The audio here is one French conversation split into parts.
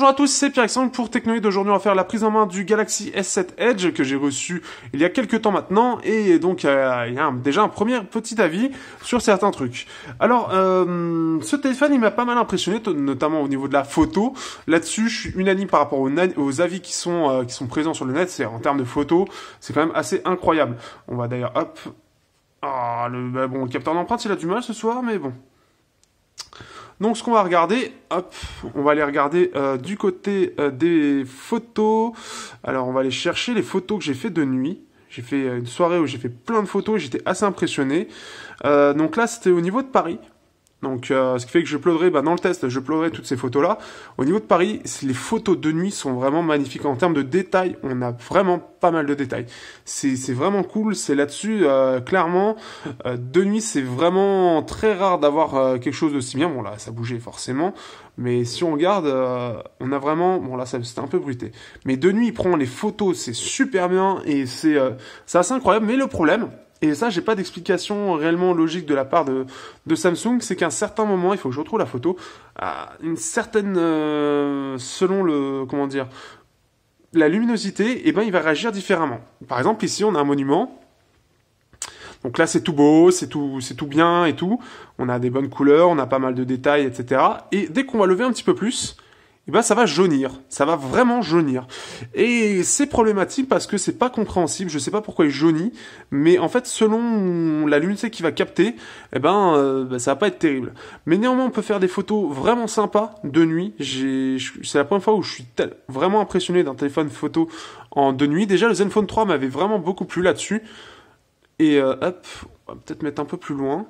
bonjour à tous, c'est Pierre-Alexandre pour Technoïd. Aujourd'hui, on va faire la prise en main du Galaxy S7 Edge que j'ai reçu il y a quelques temps maintenant. Et donc, il y a déjà un premier petit avis sur certains trucs. Alors, ce téléphone, il m'a pas mal impressionné, notamment au niveau de la photo. Là-dessus, je suis unanime par rapport aux avis qui sont présents sur le net. C'est en termes de photos, c'est quand même assez incroyable. On va d'ailleurs, hop... Ah, le capteur d'empreinte, il a du mal ce soir, mais bon... Donc ce qu'on va regarder, hop, on va aller regarder du côté des photos. Alors on va aller chercher les photos que j'ai fait de nuit. J'ai fait une soirée où j'ai fait plein de photos et j'étais assez impressionné. Donc là c'était au niveau de Paris. Donc ce qui fait que je uploaderai, dans le test, je uploaderai toutes ces photos-là. Au niveau de Paris, les photos de nuit sont vraiment magnifiques. En termes de détails, on a vraiment pas mal de détails. C'est vraiment cool, c'est là-dessus, clairement, de nuit, c'est vraiment très rare d'avoir quelque chose de si bien. Bon là, ça bougeait forcément, mais si on regarde, on a vraiment... Bon là, c'était un peu bruité. Mais de nuit, il prend les photos, c'est super bien, et c'est assez incroyable. Mais le problème... Et ça, j'ai pas d'explication réellement logique de la part de Samsung, c'est qu'à un certain moment, il faut que je retrouve la photo, à une certaine, selon le, comment dire, la luminosité, il va réagir différemment. Par exemple, ici, on a un monument. Donc là, c'est tout beau, c'est tout bien et tout. On a des bonnes couleurs, on a pas mal de détails, etc. Et dès qu'on va lever un petit peu plus, ça va jaunir, ça va vraiment jaunir. Et c'est problématique parce que c'est pas compréhensible, je sais pas pourquoi il jaunit, mais en fait, selon la luminosité qu'il va capter, ça va pas être terrible. Mais néanmoins, on peut faire des photos vraiment sympas de nuit. C'est la première fois où je suis vraiment impressionné d'un téléphone photo de nuit. Déjà, le Zenfone 3 m'avait vraiment beaucoup plu là-dessus. Et hop, on va peut-être mettre un peu plus loin.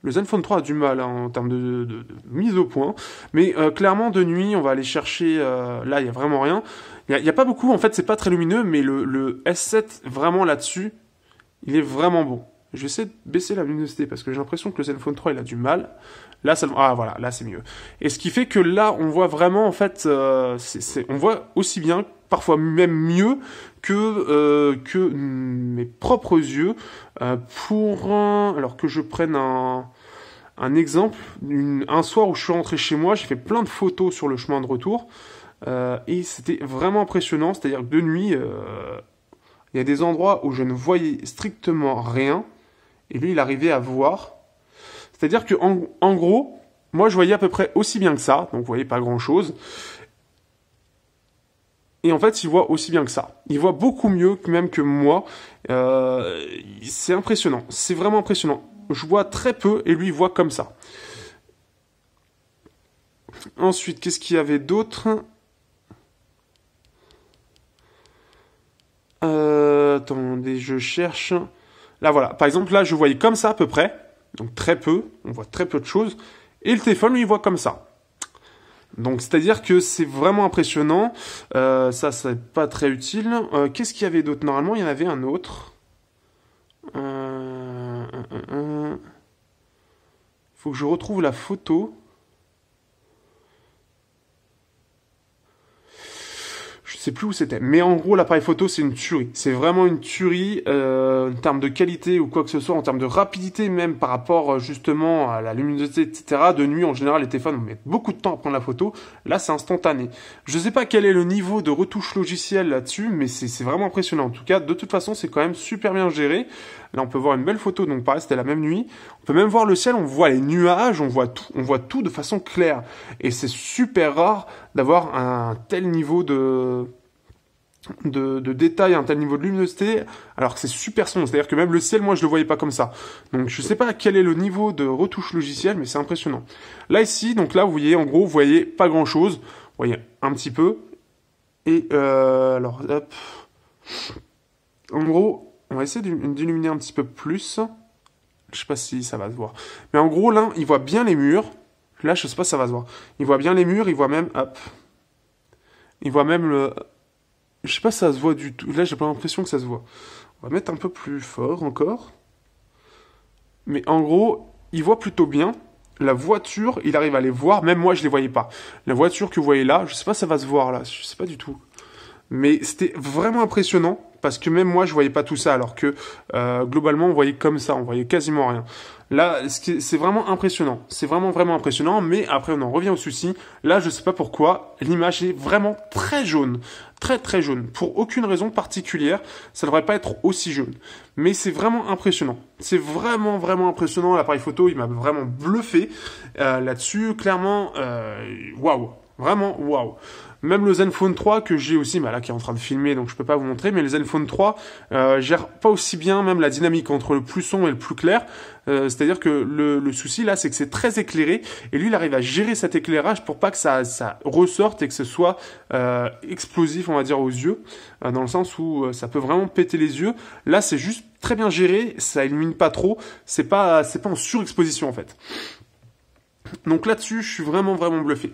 Le Zenfone 3 a du mal en termes de mise au point, mais clairement de nuit, on va aller chercher, là il n'y a vraiment rien. Il y a pas beaucoup, en fait c'est pas très lumineux, mais le S7 vraiment là-dessus, il est vraiment bon. Je vais essayer de baisser la luminosité parce que j'ai l'impression que le Zenfone 3 il a du mal. Là, voilà, là c'est mieux. Et ce qui fait que là, on voit vraiment en fait, on voit aussi bien, parfois même mieux que mes propres yeux. Alors que je prenne un exemple, un soir où je suis rentré chez moi, j'ai fait plein de photos sur le chemin de retour, et c'était vraiment impressionnant, c'est-à-dire que de nuit, il y a des endroits où je ne voyais strictement rien, et lui il arrivait à voir, c'est-à-dire que en gros, moi je voyais à peu près aussi bien que ça, donc vous voyez pas grand-chose, et en fait il voit aussi bien que ça, il voit beaucoup mieux même que moi, c'est impressionnant, c'est vraiment impressionnant. Je vois très peu et lui il voit comme ça. Ensuite, qu'est-ce qu'il y avait d'autre? Attendez, je cherche. Là voilà, par exemple là je voyais comme ça à peu près, donc très peu, on voit très peu de choses, et le téléphone lui il voit comme ça. Donc c'est-à-dire que c'est vraiment impressionnant, ça c'est pas très utile. Qu'est-ce qu'il y avait d'autre? Normalement il y en avait un autre. Faut que je retrouve la photo. Je sais plus où c'était. Mais en gros, l'appareil photo, c'est une tuerie. C'est vraiment une tuerie en termes de qualité ou quoi que ce soit, en termes de rapidité même par rapport justement à la luminosité, etc. De nuit, en général, les téléphones mettent beaucoup de temps à prendre la photo. Là, c'est instantané. Je sais pas quel est le niveau de retouche logicielle là-dessus, mais c'est vraiment impressionnant. En tout cas, de toute façon, c'est quand même super bien géré. Là, on peut voir une belle photo. Donc, pareil, c'était la même nuit. On peut même voir le ciel, on voit les nuages, on voit tout de façon claire. Et c'est super rare d'avoir un tel niveau de détail, un tel niveau de luminosité, alors que c'est super sombre. C'est-à-dire que même le ciel, moi, je le voyais pas comme ça. Donc, je sais pas quel est le niveau de retouche logicielle, mais c'est impressionnant. Là, ici, donc là, vous voyez, en gros, vous voyez pas grand-chose. Vous voyez un petit peu. Et, alors, hop. En gros, on va essayer d'illuminer un petit peu plus. Je sais pas si ça va se voir. Mais en gros, là, il voit bien les murs. Là, je sais pas si ça va se voir. Il voit bien les murs, il voit même... Hop. Il voit même le... Je sais pas si ça se voit du tout. Là, j'ai pas l'impression que ça se voit. On va mettre un peu plus fort encore. Mais en gros, il voit plutôt bien. La voiture, il arrive à les voir. Même moi, je les voyais pas. La voiture que vous voyez là, je sais pas si ça va se voir là. Je sais pas du tout. Mais c'était vraiment impressionnant. parce que même moi je voyais pas tout ça, alors que globalement on voyait comme ça, on voyait quasiment rien. Là, c'est vraiment impressionnant. C'est vraiment, vraiment impressionnant. Mais après, on en revient au souci. Là, je sais pas pourquoi. L'image est vraiment très jaune. Très, très jaune. Pour aucune raison particulière. Ça devrait pas être aussi jaune. Mais c'est vraiment impressionnant. C'est vraiment, vraiment impressionnant. L'appareil photo, il m'a vraiment bluffé. Là-dessus, clairement, waouh. Vraiment, waouh. Même le Zenfone 3 que j'ai aussi, bah là qui est en train de filmer, donc je peux pas vous montrer, mais le Zenfone 3 gère pas aussi bien même la dynamique entre le plus sombre et le plus clair. C'est-à-dire que le souci là, c'est que c'est très éclairé, et lui il arrive à gérer cet éclairage pour pas que ça ressorte et que ce soit explosif, on va dire, aux yeux, dans le sens où ça peut vraiment péter les yeux. Là, c'est juste très bien géré, ça illumine pas trop, c'est pas en surexposition en fait. Donc là-dessus, je suis vraiment, vraiment bluffé.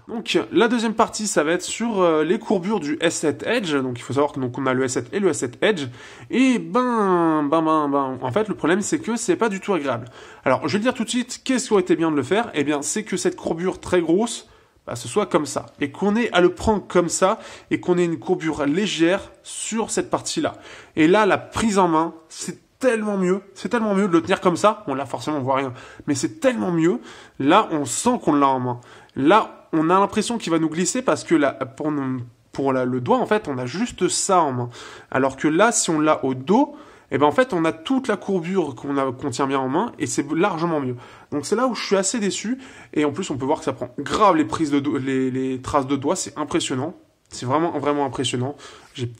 Donc la deuxième partie, ça va être sur les courbures du S7 Edge. Donc il faut savoir que donc on a le S7 et le S7 Edge. Et en fait le problème c'est que c'est pas du tout agréable. Alors je vais le dire tout de suite, qu'est-ce qui aurait été bien de le faire? Eh bien c'est que cette courbure très grosse, bah, ce soit comme ça. Et qu'on ait à le prendre comme ça, et qu'on ait une courbure légère sur cette partie-là. Et là, la prise en main, c'est tellement mieux de le tenir comme ça. Bon là forcément on voit rien, mais c'est tellement mieux. Là on sent qu'on l'a en main. Là on a l'impression qu'il va nous glisser parce que là, pour le doigt en fait on a juste ça en main. Alors que là si on l'a au dos, et ben en fait on a toute la courbure qu'on tient bien en main et c'est largement mieux. Donc c'est là où je suis assez déçu, et en plus on peut voir que ça prend grave les prises de les traces de doigts, c'est impressionnant. C'est vraiment, vraiment impressionnant.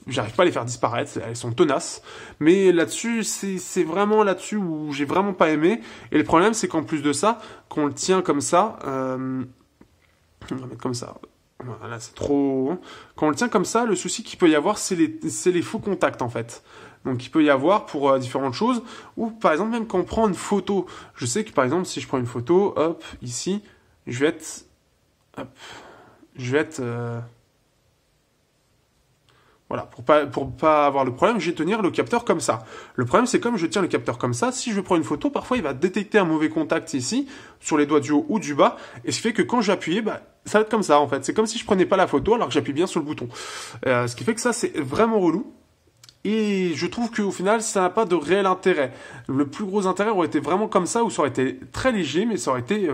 J'arrive pas à les faire disparaître, elles sont tenaces. Mais là-dessus, c'est vraiment là-dessus où j'ai vraiment pas aimé. Et le problème, c'est qu'en plus de ça, quand on le tient comme ça, on va mettre comme ça. Voilà, c'est trop. Quand on le tient comme ça, le souci qu'il peut y avoir, c'est les faux contacts en fait. Donc il peut y avoir pour différentes choses. Ou par exemple, même quand on prend une photo. Je sais que par exemple, si je prends une photo, hop, ici, je vais être. Voilà, pour pas avoir le problème, je vais tenir le capteur comme ça. Le problème, c'est comme je tiens le capteur comme ça, si je prends une photo, parfois il va détecter un mauvais contact ici, sur les doigts du haut ou du bas, et ce qui fait que quand je vais appuyer, bah, ça va être comme ça en fait. C'est comme si je prenais pas la photo alors que j'appuie bien sur le bouton. Ce qui fait que ça, c'est vraiment relou. Et je trouve qu'au final, ça n'a pas de réel intérêt. Le plus gros intérêt aurait été vraiment comme ça, où ça aurait été très léger, mais ça aurait été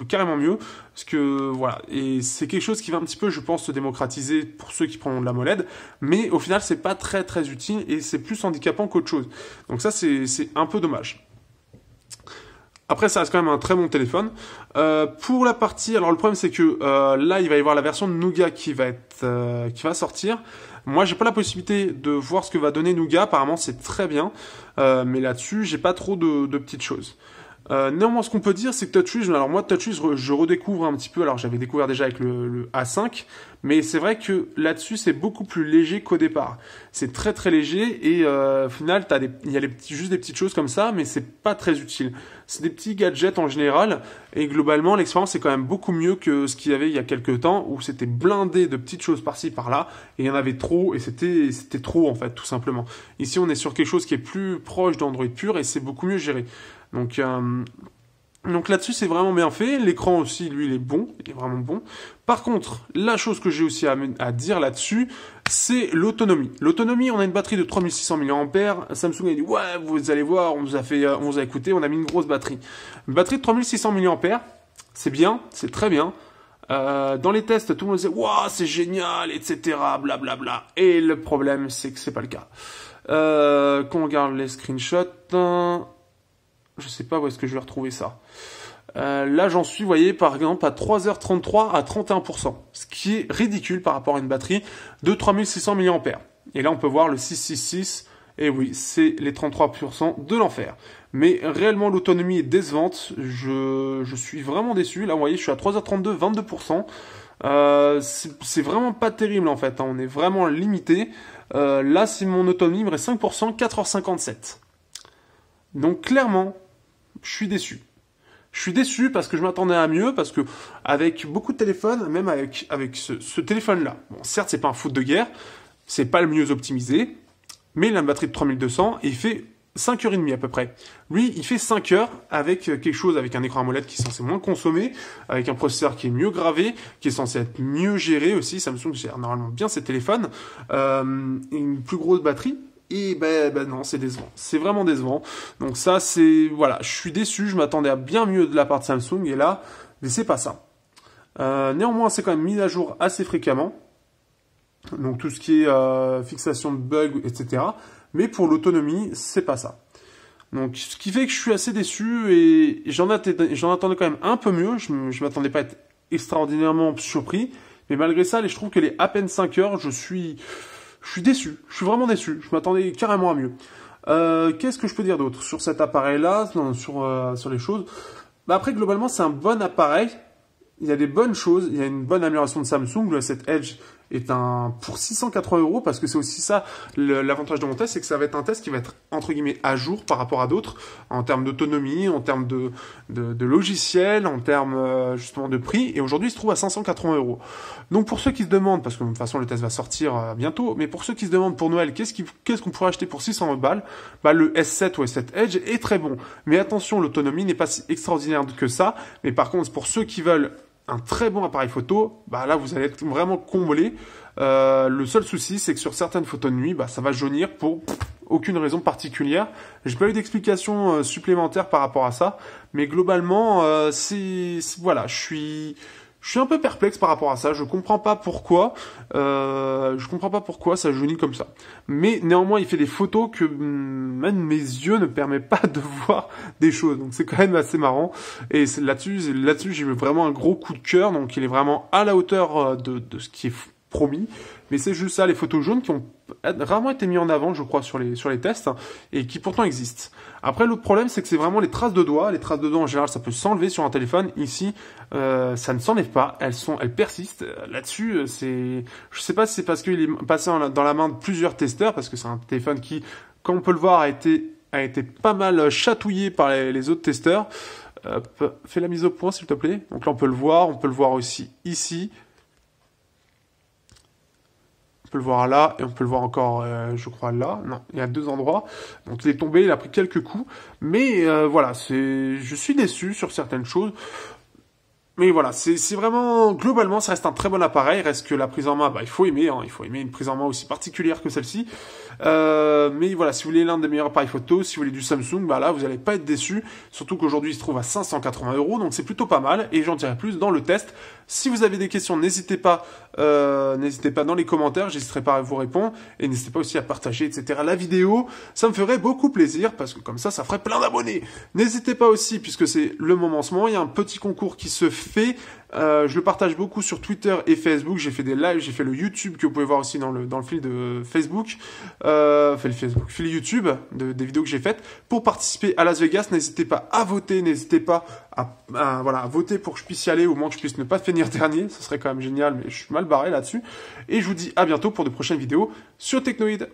carrément mieux. Parce que, voilà, et c'est quelque chose qui va un petit peu, je pense, se démocratiser pour ceux qui prennent de la MOLED. Mais au final, c'est pas très très utile, et c'est plus handicapant qu'autre chose. Donc ça, c'est un peu dommage. Après, ça reste quand même un très bon téléphone. Pour la partie, alors le problème c'est que là, il va y avoir la version de Nougat qui va sortir. Moi, j'ai pas la possibilité de voir ce que va donner Nougat. Apparemment, c'est très bien, mais là-dessus, j'ai pas trop de petites choses. Néanmoins, ce qu'on peut dire, c'est que TouchWiz, alors moi, TouchWiz, je redécouvre un petit peu. Alors, j'avais découvert déjà avec le A5, mais c'est vrai que là-dessus, c'est beaucoup plus léger qu'au départ. C'est très très léger, et au final, il y a juste des petites choses comme ça, mais c'est pas très utile. C'est des petits gadgets en général, et globalement, l'expérience est quand même beaucoup mieux que ce qu'il y avait il y a quelques temps, où c'était blindé de petites choses par-ci par-là, et il y en avait trop, et c'était trop en fait, tout simplement. Ici, on est sur quelque chose qui est plus proche d'Android pur, et c'est beaucoup mieux géré. Donc là-dessus, c'est vraiment bien fait. L'écran aussi, lui, il est bon. Il est vraiment bon. Par contre, la chose que j'ai aussi à dire là-dessus, c'est l'autonomie. L'autonomie, on a une batterie de 3600 mAh. Samsung a dit, ouais, vous allez voir, on vous a écouté, on a mis une grosse batterie. Une batterie de 3600 mAh, c'est bien, c'est très bien. Dans les tests, tout le monde disait, waouh, c'est génial, etc., blablabla. Et le problème, c'est que c'est pas le cas. Quand on regarde les screenshots, je sais pas où est-ce que je vais retrouver ça. Là, j'en suis, vous voyez, par exemple, à 3h33 à 31%. Ce qui est ridicule par rapport à une batterie de 3600 mAh. Et là, on peut voir le 666. Et oui, c'est les 33% de l'enfer. Mais réellement, l'autonomie est décevante. Je suis vraiment déçu. Là, vous voyez, je suis à 3h32, 22%. C'est vraiment pas terrible, en fait. On est vraiment limité. Là, c'est mon autonomie, il me reste 5%, 4h57. Donc, clairement, je suis déçu. Je suis déçu parce que je m'attendais à mieux, parce que avec beaucoup de téléphones, même avec ce téléphone-là, bon, certes, c'est pas un foot de guerre, c'est pas le mieux optimisé, mais il a une batterie de 3200 et il fait 5h30 à peu près. Lui, il fait 5 heures avec quelque chose, avec un écran AMOLED qui est censé moins consommer, avec un processeur qui est mieux gravé, qui est censé être mieux géré aussi. Samsung gère normalement bien ses téléphones, une plus grosse batterie. Et ben non, c'est décevant. C'est vraiment décevant. Donc ça, c'est... Voilà, je suis déçu. Je m'attendais à bien mieux de la part de Samsung. Et là, c'est pas ça. Néanmoins, c'est quand même mis à jour assez fréquemment. Donc tout ce qui est fixation de bugs, etc. Mais pour l'autonomie, c'est pas ça. Donc ce qui fait que je suis assez déçu et j'en attendais quand même un peu mieux. Je m'attendais pas à être extraordinairement surpris. Mais malgré ça, je trouve qu'elle est à peine 5 heures. Je suis déçu. Je suis vraiment déçu. Je m'attendais carrément à mieux. Qu'est-ce que je peux dire d'autre sur cet appareil-là, sur les choses? Bah après, globalement, c'est un bon appareil. Il y a des bonnes choses. Il y a une bonne amélioration de Samsung. Le S7 Edge est pour 680 €, parce que c'est aussi ça, l'avantage de mon test, c'est que ça va être un test qui va être, entre guillemets, à jour par rapport à d'autres, en termes d'autonomie, en termes de logiciel, en termes, justement, de prix, et aujourd'hui, il se trouve à 580 €. Donc, pour ceux qui se demandent, parce que de toute façon, le test va sortir bientôt, mais pour ceux qui se demandent pour Noël, qu'est-ce qu'on pourrait acheter pour 600 balles, bah, le S7 ou S7 Edge est très bon. Mais attention, l'autonomie n'est pas si extraordinaire que ça, mais par contre, pour ceux qui veulent un très bon appareil photo, bah là vous allez être vraiment comblé. Le seul souci, c'est que sur certaines photos de nuit, bah ça va jaunir pour aucune raison particulière. J'ai pas eu d'explication supplémentaire par rapport à ça, mais globalement, voilà, je suis un peu perplexe par rapport à ça. Je comprends pas pourquoi. Ça jaunit comme ça. Mais néanmoins, il fait des photos que même mes yeux ne permettent pas de voir des choses. Donc c'est quand même assez marrant. Et là-dessus, j'ai eu vraiment un gros coup de cœur. Donc il est vraiment à la hauteur de ce qui est promis. Mais c'est juste ça, les photos jaunes qui ont rarement été mis en avant, je crois, sur les tests, et qui pourtant existent. Après, l'autre problème, c'est que c'est vraiment les traces de doigts. Les traces de doigts, en général, ça peut s'enlever sur un téléphone. Ici, ça ne s'enlève pas. Elles persistent. Là-dessus, je sais pas si c'est parce qu'il est passé dans la main de plusieurs testeurs, parce que c'est un téléphone qui, comme on peut le voir, a été pas mal chatouillé par les autres testeurs. Fais la mise au point, s'il te plaît. Donc là, on peut le voir aussi ici. On peut le voir là, et on peut le voir encore, je crois, là. Non, il y a 2 endroits. Donc il est tombé, il a pris quelques coups. Mais voilà, je suis déçu sur certaines choses. Mais voilà, c'est vraiment, globalement, ça reste un très bon appareil. Reste que la prise en main, bah, il faut aimer une prise en main aussi particulière que celle-ci. Mais voilà, si vous voulez l'un des meilleurs appareils photo, si vous voulez du Samsung, bah là, vous n'allez pas être déçu. Surtout qu'aujourd'hui, il se trouve à 580 €, donc c'est plutôt pas mal. Et j'en dirai plus dans le test. Si vous avez des questions, n'hésitez pas dans les commentaires, j'hésiterai pas à vous répondre. Et n'hésitez pas aussi à partager, etc. la vidéo. Ça me ferait beaucoup plaisir, parce que comme ça ferait plein d'abonnés. N'hésitez pas aussi, puisque c'est le moment en ce moment, il y a un petit concours qui se fait. Je le partage beaucoup sur Twitter et Facebook. J'ai fait des lives, j'ai fait le YouTube que vous pouvez voir aussi dans le fil de Facebook, fil YouTube des vidéos que j'ai faites. Pour participer à Las Vegas, n'hésitez pas à voter, n'hésitez pas à voter pour que je puisse y aller, au moins que je puisse ne pas finir dernier. Ce serait quand même génial, mais je suis mal barré là-dessus. Et je vous dis à bientôt pour de prochaines vidéos sur Technoid.